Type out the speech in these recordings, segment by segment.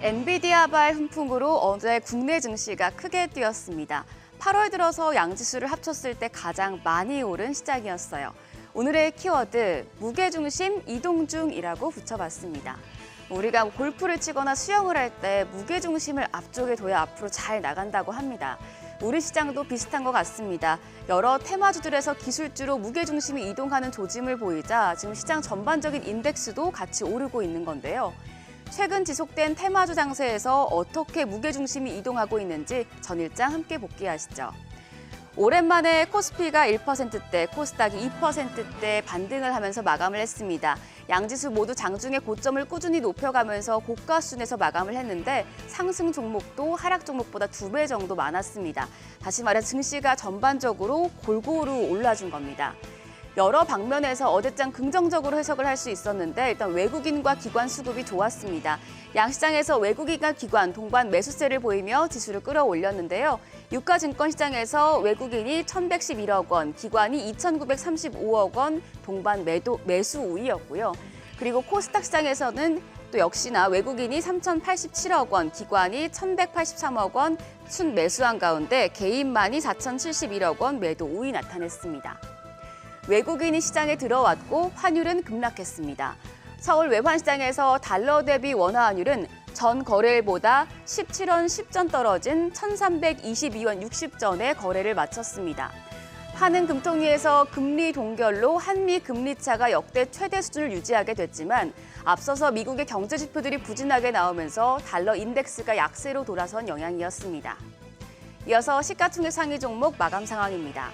엔비디아발 훈풍으로 어제 국내 증시가 크게 뛰었습니다. 8월 들어서 양지수를 합쳤을 때 가장 많이 오른 시장이었어요. 오늘의 키워드, 무게중심 이동 중이라고 붙여봤습니다. 우리가 골프를 치거나 수영을 할 때 무게중심을 앞쪽에 둬야 앞으로 잘 나간다고 합니다. 우리 시장도 비슷한 것 같습니다. 여러 테마주들에서 기술주로 무게중심이 이동하는 조짐을 보이자 지금 시장 전반적인 인덱스도 같이 오르고 있는 건데요. 최근 지속된 테마주 장세에서 어떻게 무게중심이 이동하고 있는지 전일장 함께 복귀하시죠. 오랜만에 코스피가 1%대, 코스닥이 2%대 반등을 하면서 마감을 했습니다. 양지수 모두 장중에 고점을 꾸준히 높여가면서 고가 수준에서 마감을 했는데 상승 종목도 하락 종목보다 2배 정도 많았습니다. 다시 말해 증시가 전반적으로 골고루 올라준 겁니다. 여러 방면에서 어제장 긍정적으로 해석을 할 수 있었는데 일단 외국인과 기관 수급이 좋았습니다. 양시장에서 외국인과 기관 동반 매수세를 보이며 지수를 끌어올렸는데요. 유가증권 시장에서 외국인이 1,111억 원, 기관이 2,935억 원 동반 매수 우위였고요. 그리고 코스닥 시장에서는 또 역시나 외국인이 3,087억 원, 기관이 1,183억 원 순매수한 가운데 개인만이 4,071억 원 매도 우위 나타냈습니다. 외국인이 시장에 들어왔고 환율은 급락했습니다. 서울 외환시장에서 달러 대비 원화 환율은 전 거래일보다 17원 10전 떨어진 1,322원 60전에 거래를 마쳤습니다. 한은 금통위에서 금리 동결로 한미 금리 차가 역대 최대 수준을 유지하게 됐지만 앞서서 미국의 경제 지표들이 부진하게 나오면서 달러 인덱스가 약세로 돌아선 영향이었습니다. 이어서 시가총액 상위 종목 마감 상황입니다.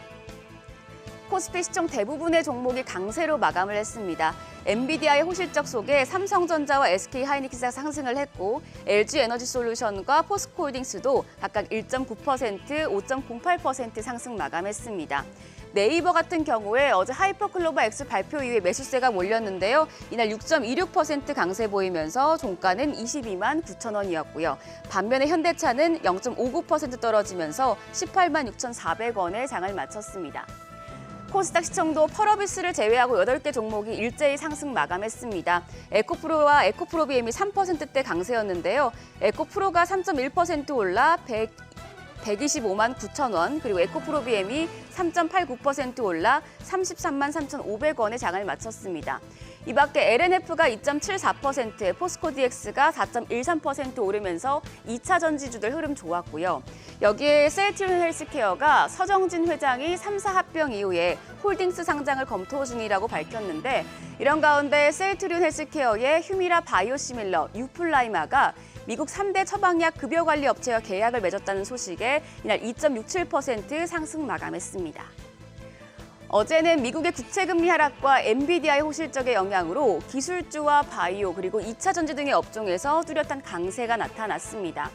코스피 시총 대부분의 종목이 강세로 마감을 했습니다. 엔비디아의 호실적 속에 삼성전자와 SK하이닉스가 상승을 했고 LG에너지솔루션과 포스코홀딩스도 각각 1.9%, 5.08% 상승 마감했습니다. 네이버 같은 경우에 어제 하이퍼클로버 X 발표 이후에 매수세가 몰렸는데요. 이날 6.26% 강세 보이면서 종가는 22만 9천 원이었고요. 반면에 현대차는 0.59% 떨어지면서 18만 6,400원에 장을 마쳤습니다. 코스닥 시총도 펄어비스를 제외하고 8개 종목이 일제히 상승 마감했습니다. 에코프로와 에코프로비엠이 3%대 강세였는데요. 에코프로가 3.1% 올라 125만 9천 원, 그리고 에코프로비엠이 3.89% 올라 33만 3,500원에 장을 마쳤습니다. 이 밖에 LNF가 2.74%, 포스코DX가 4.13% 오르면서 2차 전지주들 흐름 좋았고요. 여기에 셀트리온 헬스케어가 서정진 회장이 3사 합병 이후에 홀딩스 상장을 검토 중이라고 밝혔는데 이런 가운데 셀트리온 헬스케어의 휴미라 바이오시밀러, 유플라이마가 미국 3대 처방약 급여관리 업체와 계약을 맺었다는 소식에 이날 2.67% 상승 마감했습니다. 어제는 미국의 국채금리 하락과 엔비디아의 호실적의 영향으로 기술주와 바이오 그리고 2차 전지 등의 업종에서 뚜렷한 강세가 나타났습니다.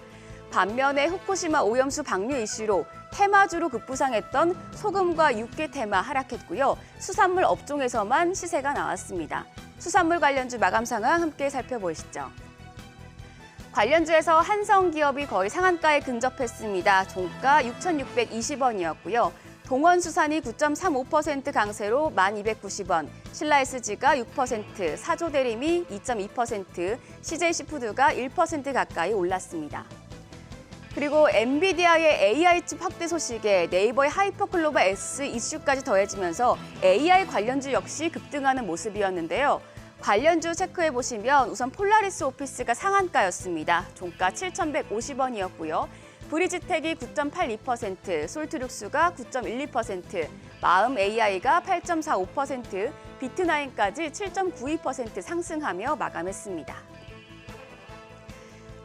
반면에 후쿠시마 오염수 방류 이슈로 테마주로 급부상했던 소금과 육계 테마 하락했고요. 수산물 업종에서만 시세가 나왔습니다. 수산물 관련주 마감 상황 함께 살펴보시죠. 관련주에서 한성기업이 거의 상한가에 근접했습니다. 종가 6,620원이었고요. 동원수산이 9.35% 강세로 1,290원, 신라SG가 6%, 사조대림이 2.2%, CJ시푸드가 1% 가까이 올랐습니다. 그리고 엔비디아의 AI칩 확대 소식에 네이버의 하이퍼클로버 X 이슈까지 더해지면서 AI 관련주 역시 급등하는 모습이었는데요. 관련주 체크해보시면 우선 폴라리스 오피스가 상한가였습니다. 종가 7,150원이었고요. 브리지텍이 9.82%, 솔트룩스가 9.12%, 마음 AI가 8.45%, 비트나인까지 7.92% 상승하며 마감했습니다.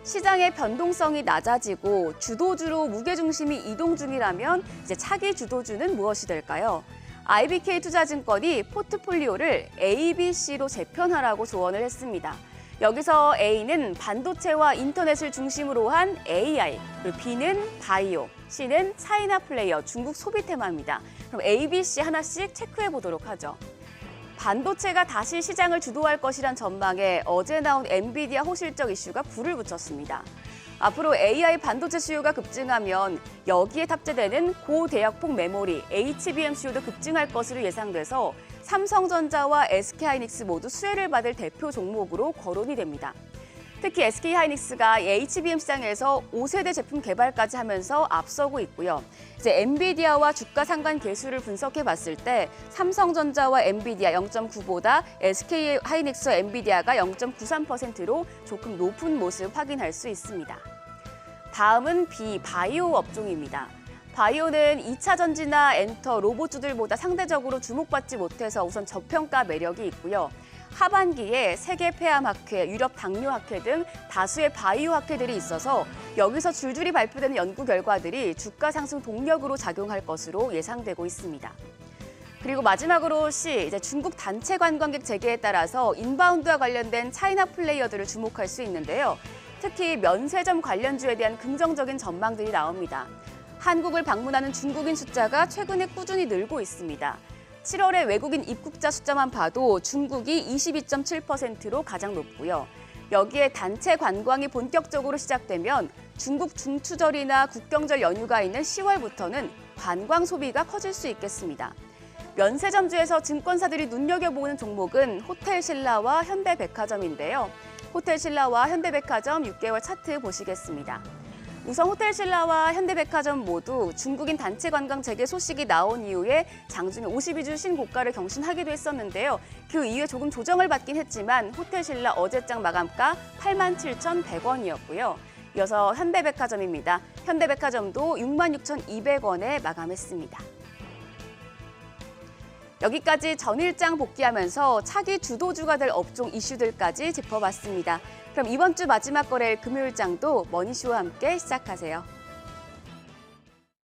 시장의 변동성이 낮아지고 주도주로 무게중심이 이동 중이라면 이제 차기 주도주는 무엇이 될까요? IBK투자증권이 포트폴리오를 A, B, C로 재편하라고 조언을 했습니다. 여기서 A는 반도체와 인터넷을 중심으로 한 AI, 그리고 B는 바이오, C는 차이나 플레이어, 중국 소비 테마입니다. 그럼 A, B, C 하나씩 체크해 보도록 하죠. 반도체가 다시 시장을 주도할 것이란 전망에 어제 나온 엔비디아 호실적 이슈가 불을 붙였습니다. 앞으로 AI 반도체 수요가 급증하면 여기에 탑재되는 고대역폭 메모리, HBM 수요도 급증할 것으로 예상돼서 삼성전자와 SK하이닉스 모두 수혜를 받을 대표 종목으로 거론이 됩니다. 특히 SK하이닉스가 HBM 시장에서 5세대 제품 개발까지 하면서 앞서고 있고요. 이제 엔비디아와 주가 상관 계수를 분석해 봤을 때 삼성전자와 엔비디아 0.9보다 SK하이닉스와 엔비디아가 0.93%로 조금 높은 모습 확인할 수 있습니다. 다음은 바이오 업종입니다. 바이오는 2차 전지나 엔터, 로봇주들보다 상대적으로 주목받지 못해서 우선 저평가 매력이 있고요. 하반기에 세계 폐암학회, 유럽 당뇨학회 등 다수의 바이오 학회들이 있어서 여기서 줄줄이 발표되는 연구 결과들이 주가 상승 동력으로 작용할 것으로 예상되고 있습니다. 그리고 마지막으로 이제 중국 단체 관광객 재개에 따라서 인바운드와 관련된 차이나 플레이어들을 주목할 수 있는데요. 특히 면세점 관련주에 대한 긍정적인 전망들이 나옵니다. 한국을 방문하는 중국인 숫자가 최근에 꾸준히 늘고 있습니다. 7월의 외국인 입국자 숫자만 봐도 중국이 22.7%로 가장 높고요. 여기에 단체 관광이 본격적으로 시작되면 중국 중추절이나 국경절 연휴가 있는 10월부터는 관광 소비가 커질 수 있겠습니다. 면세점주에서 증권사들이 눈여겨보는 종목은 호텔신라와 현대백화점인데요. 호텔신라와 현대백화점 6개월 차트 보시겠습니다. 우선 호텔신라와 현대백화점 모두 중국인 단체 관광 재개 소식이 나온 이후에 장중에 52주 신고가를 경신하기도 했었는데요. 그 이후에 조금 조정을 받긴 했지만 호텔신라 어제장 마감가 87,100원이었고요. 이어서 현대백화점입니다. 현대백화점도 66,200원에 마감했습니다. 여기까지 전일장 복귀하면서 차기 주도주가 될 업종 이슈들까지 짚어봤습니다. 그럼 이번 주 마지막 거래일 금요일장도 머니쇼와 함께 시작하세요.